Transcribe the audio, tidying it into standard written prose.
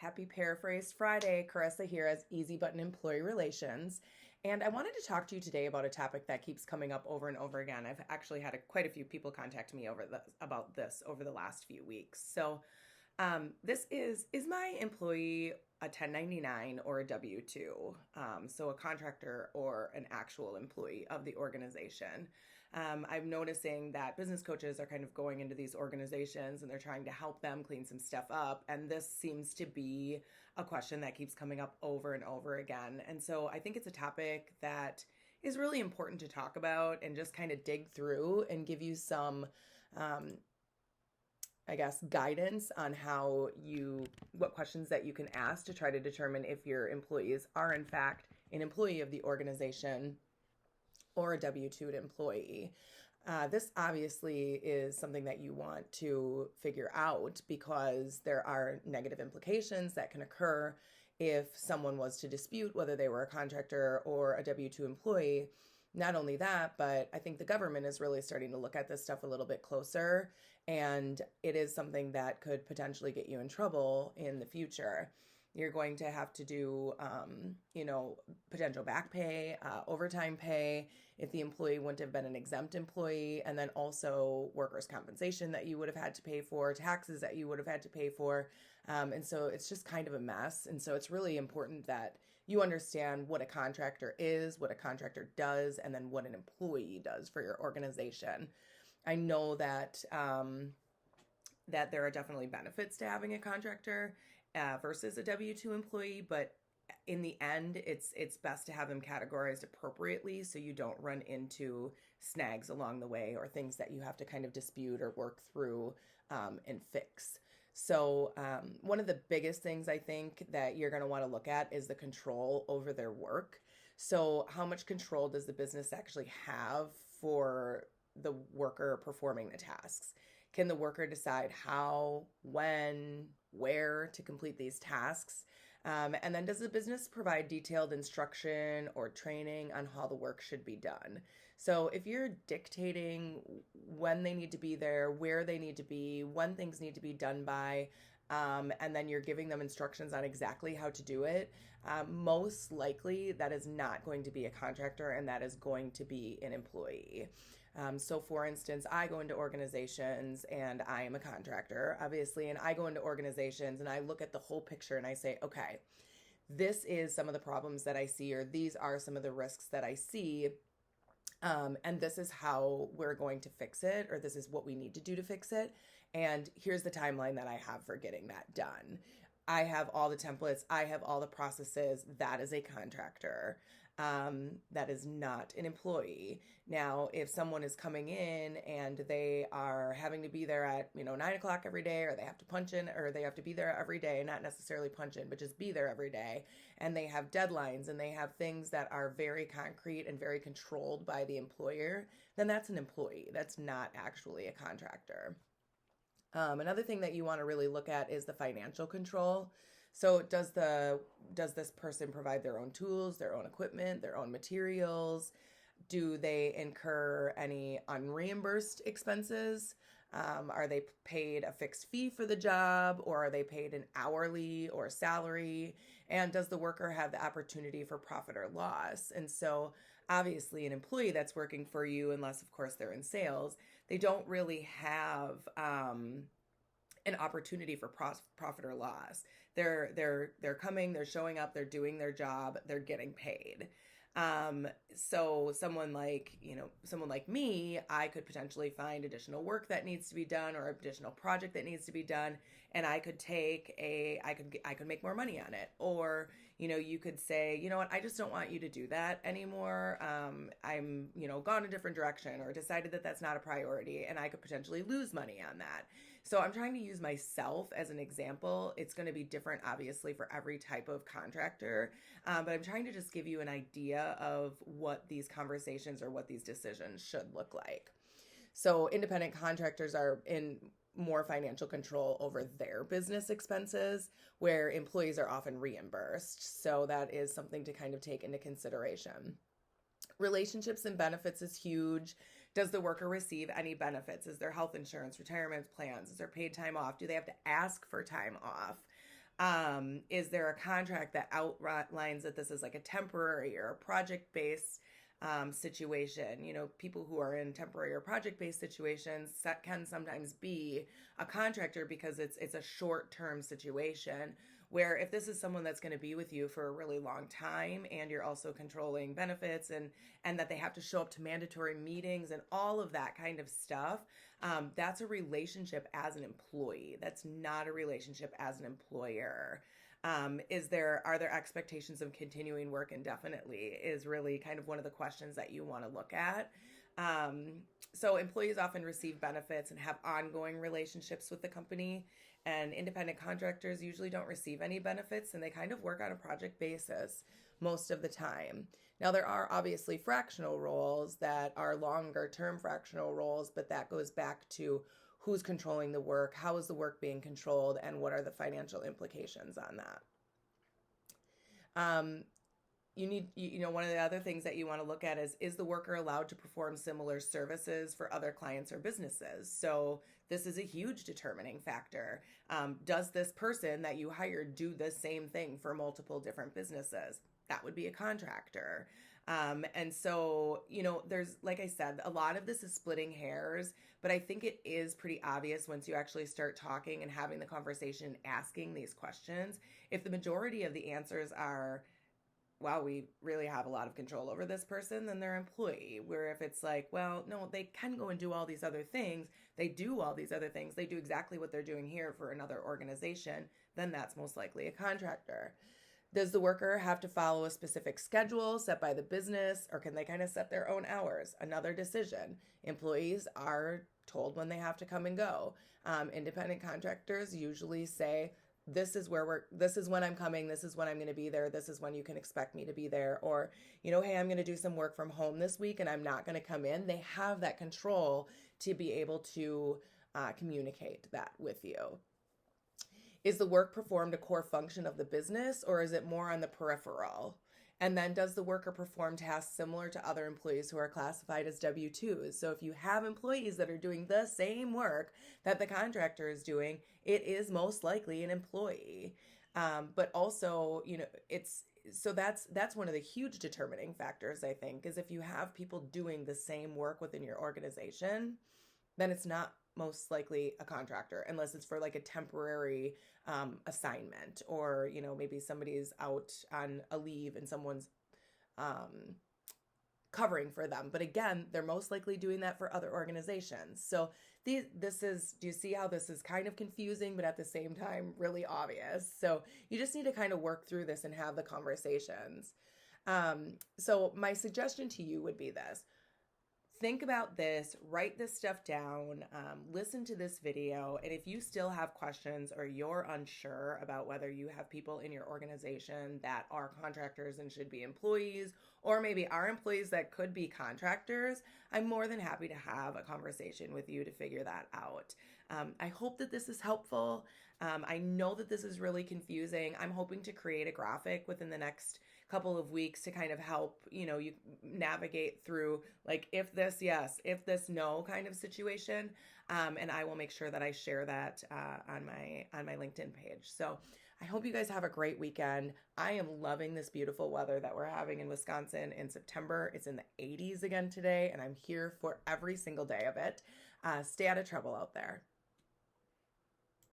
Happy Paraphrase Friday. Carissa here as Easy Button Employee Relations. And I wanted to talk to you today about a topic that keeps coming up over and over again. I've actually had quite a few people contact me about this over the last few weeks. This is my employee a 1099 or a W-2? So a contractor or an actual employee of the organization. I'm noticing that business coaches are kind of going into these organizations and they're trying to help them clean some stuff up. And this seems to be a question that keeps coming up over and over again. And so I think it's a topic that is really important to talk about and just kind of dig through and give you some guidance on what questions that you can ask to try to determine if your employees are in fact an employee of the organization or a W-2 employee. This obviously is something that you want to figure out because there are negative implications that can occur if someone was to dispute whether they were a contractor or a W-2 employee. Not only that, but I think the government is really starting to look at this stuff a little bit closer, and it is something that could potentially get you in trouble in the future. You're going to have to do, potential back pay, overtime pay if the employee wouldn't have been an exempt employee, and then also workers' compensation that you would have had to pay for, taxes that you would have had to pay for. And so it's just kind of a mess. And so it's really important that you understand what a contractor is, what a contractor does, and then what an employee does for your organization. I know that that there are definitely benefits to having a contractor versus a W-2 employee, but in the end, it's best to have them categorized appropriately so you don't run into snags along the way or things that you have to kind of dispute or work through and fix. So one of the biggest things I think that you're going to want to look at is the control over their work. So how much control does the business actually have for the worker performing the tasks? Can the worker decide how, when, where to complete these tasks? And then does the business provide detailed instruction or training on how the work should be done? So if you're dictating when they need to be there, where they need to be, when things need to be done by, and then you're giving them instructions on exactly how to do it, most likely that is not going to be a contractor and that is going to be an employee. So for instance, I go into organizations and I am a contractor, obviously, and I go into organizations and I look at the whole picture and I say, okay, this is some of the problems that I see, or these are some of the risks that I see. And this is how we're going to fix it, or this is what we need to do to fix it. And here's the timeline that I have for getting that done. I have all the templates. I have all the processes. That is a contractor. That is not an employee. Now, if someone is coming in and they are having to be there at 9:00 every day, or they have to punch in, or they have to be there every day, not necessarily punch in, but just be there every day, and they have deadlines and they have things that are very concrete and very controlled by the employer, then that's an employee. That's not actually a contractor. Another thing that you want to really look at is the financial control. So does this person provide their own tools, their own equipment, their own materials? Do they incur any unreimbursed expenses? Are they paid a fixed fee for the job, or are they paid an hourly or salary? And does the worker have the opportunity for profit or loss? And so obviously an employee that's working for you, unless of course they're in sales, they don't really have an opportunity for profit or loss. They're coming, they're showing up, they're doing their job, they're getting paid. So someone like me, I could potentially find additional work that needs to be done or additional project that needs to be done. And I could I could make more money on it. Or, you could say, you know what, I just don't want you to do that anymore. I'm, gone a different direction, or decided that that's not a priority, and I could potentially lose money on that. So I'm trying to use myself as an example. It's going to be different, obviously, for every type of contractor. But I'm trying to just give you an idea of what these conversations or what these decisions should look like. So independent contractors are in more financial control over their business expenses, where employees are often reimbursed. So that is something to kind of take into consideration. Relationships and benefits is huge. Does the worker receive any benefits? Is there health insurance, retirement plans? Is there paid time off? Do they have to ask for time off? Is there a contract that outlines that this is like a temporary or a project-based situation? You know, people who are in temporary or project-based situations that can sometimes be a contractor because it's a short-term situation, where if this is someone that's going to be with you for a really long time and you're also controlling benefits and that they have to show up to mandatory meetings and all of that kind of stuff, that's a relationship as an employee. That's not a relationship as an employer. Are there expectations of continuing work indefinitely is really kind of one of the questions that you want to look at. So employees often receive benefits and have ongoing relationships with the company, and independent contractors usually don't receive any benefits, and they kind of work on a project basis most of the time. Now, there are obviously fractional roles that are longer term fractional roles, but that goes back to who's controlling the work, how is the work being controlled, and what are the financial implications on that. One of the other things that you want to look at is the worker allowed to perform similar services for other clients or businesses? So this is a huge determining factor. Does this person that you hired do the same thing for multiple different businesses? That would be a contractor. And so, there's, like I said, a lot of this is splitting hairs, but I think it is pretty obvious once you actually start talking and having the conversation, asking these questions. If the majority of the answers are, wow, we really have a lot of control over this person, then they're employee. Where if it's like, well, no, they can go and do all these other things, they do all these other things, they do exactly what they're doing here for another organization, then that's most likely a contractor. Does the worker have to follow a specific schedule set by the business, or can they kind of set their own hours? Another decision. Employees are told when they have to come and go. Independent contractors usually say, this is when I'm coming, this is when I'm going to be there, this is when you can expect me to be there, or, hey, I'm going to do some work from home this week and I'm not going to come in. They have that control to be able to communicate that with you. Is the work performed a core function of the business, or is it more on the peripheral? And then does the worker perform tasks similar to other employees who are classified as W-2s? So if you have employees that are doing the same work that the contractor is doing, it is most likely an employee. But also, that's one of the huge determining factors, I think, is if you have people doing the same work within your organization, then it's not most likely a contractor, unless it's for like a temporary assignment, or maybe somebody's out on a leave and someone's covering for them. But again, they're most likely doing that for other organizations. So do you see how this is kind of confusing, but at the same time really obvious? So you just need to kind of work through this and have the conversations. So my suggestion to you would be this. Think about this, write this stuff down, listen to this video, and if you still have questions or you're unsure about whether you have people in your organization that are contractors and should be employees, or maybe are employees that could be contractors, I'm more than happy to have a conversation with you to figure that out. I hope that this is helpful. I know that this is really confusing. I'm hoping to create a graphic within the next couple of weeks to kind of help, you navigate through like, if this yes, if this no kind of situation. And I will make sure that I share that on my LinkedIn page. So I hope you guys have a great weekend. I am loving this beautiful weather that we're having in Wisconsin in September. It's in the 80s again today, and I'm here for every single day of it. Stay out of trouble out there.